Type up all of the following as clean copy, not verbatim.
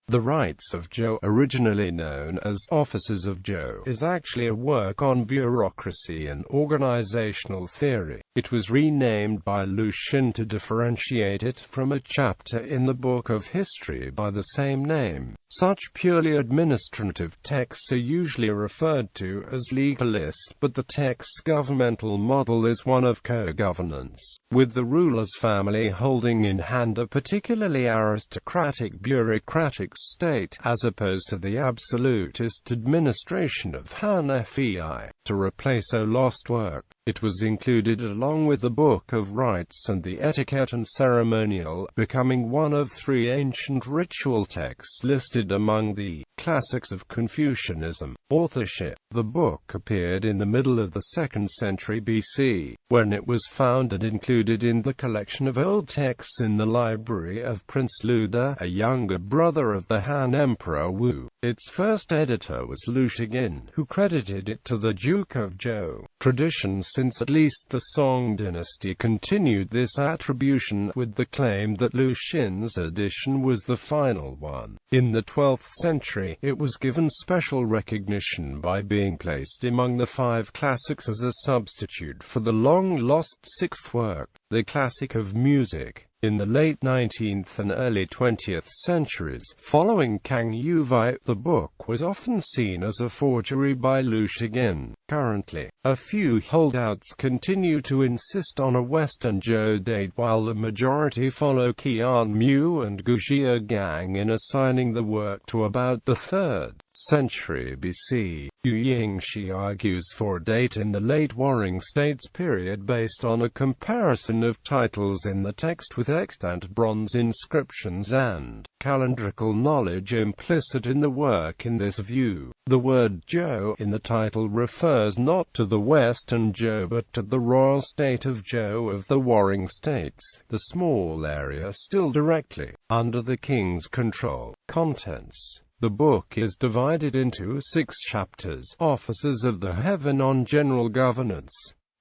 The Rites of Zhou, originally known as Offices of Zhou, is actually a work on bureaucracy and organizational theory. It was renamed by Liu Xin to differentiate it from a chapter in the Book of History by the same name. Such purely administrative texts are usually referred to as legalist, but the text's governmental model is one of co-governance, with the ruler's family holding in hand a particularly aristocratic-bureaucratic state, as opposed to the absolutist administration of Han Fei.To. To replace a lost work, it was included along with the Book of Rites and the Etiquette and Ceremonial, becoming one of 3 ancient ritual texts listed among the classics of Confucianism. Authorship. The book appeared in the middle of the 2nd century BC, when it was found and included in the collection of old texts in the library of Prince Liu, a younger brother of the Han Emperor Wu. Its first editor was Liu Xin, who credited it to the Duke of Zhou. Tradition since at least the Song dynasty continued this attribution, with the claim that Liu Xin's edition was the final one. In the 12th century, it was given special recognition by being placed among the 5 classics as a substitute for the long-lost 6th work, the classic of music. In the late 19th and early 20th centuries, following Kang Youwei, the book was often seen as a forgery by Liu Xin. Currently, a few holdouts continue to insist on a Western Zhou date, while the majority follow Qian Mu and Gujia Gang in assigning the work to about the 3rd century BC. Yu Yingxi argues for a date in the late Warring States period based on a comparison of titles in the text with extant bronze inscriptions and calendrical knowledge implicit in the work. In this view, the word Zhou in the title refers not to the Western Zhou but to the royal state of Zhou of the Warring States, the small area still directly under the king's control. Contents. The book is divided into 6 chapters: Offices of the Heaven on General Governance,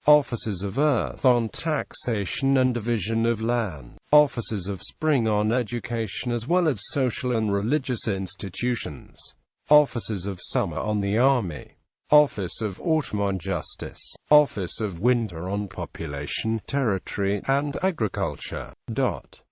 Offices of Earth on Taxation and Division of Land, Offices of Spring on Education as well as social and religious institutions, Offices of Summer on the Army, Office of Autumn on Justice, Office of Winter on Population, Territory, and Agriculture.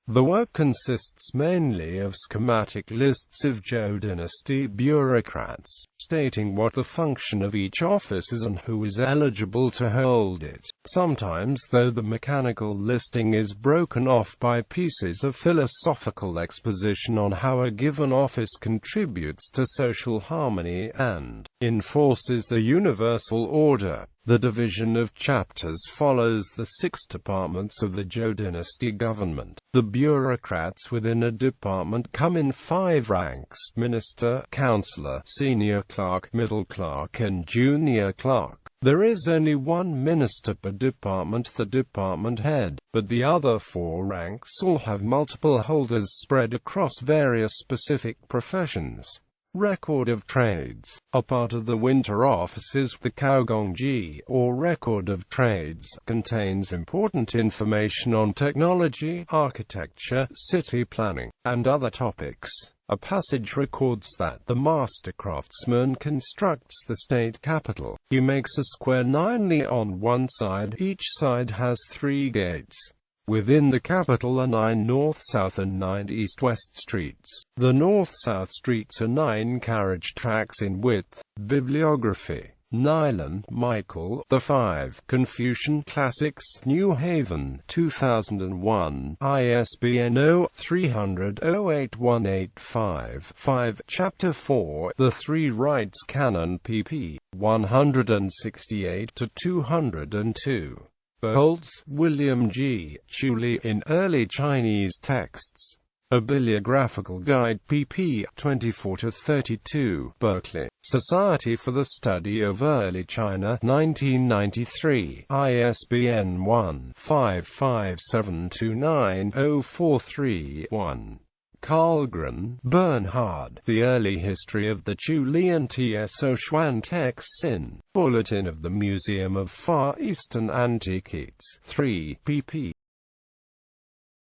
The work consists mainly of schematic lists of Zhou dynasty bureaucrats, stating what the function of each office is and who is eligible to hold it. Sometimes, though, the mechanical listing is broken off by pieces of philosophical exposition on how a given office contributes to social harmony and enforces the universal order. The division of chapters follows the 6 departments of the Zhou dynasty government. The bureaucrats within a department come in 5 ranks: minister, councillor, senior clerk, middle clerk, and junior clerk. There is only one minister per department, the department head, but the other 4 ranks all have multiple holders spread across various specific professions. Record of trades. A part of the winter offices, the Caogongji, or record of trades, contains important information on technology, architecture, city planning, and other topics. A passage records that the master craftsman constructs the state capital. He makes a square 9 li on one side. Each side has 3 gates. Within the capital are 9 north-south and 9 east-west streets. The north-south streets are 9 carriage tracks in width. Bibliography. Nyland, Michael, The 5 Confucian Classics, New Haven, 2001, ISBN 0-300-08185-5, Chapter 4, The 3 Rites Canon pp. 168-202. Holtz, William G. Chuli, in Early Chinese Texts. A Bibliographical Guide pp. 24-32. Berkeley. Society for the Study of Early China, 1993. ISBN 1-55729-043-1. Karlgren, Bernhard. The Early History of the Chulian Tso Xuan Texts in Bulletin of the Museum of Far Eastern Antiquities. 3 pp.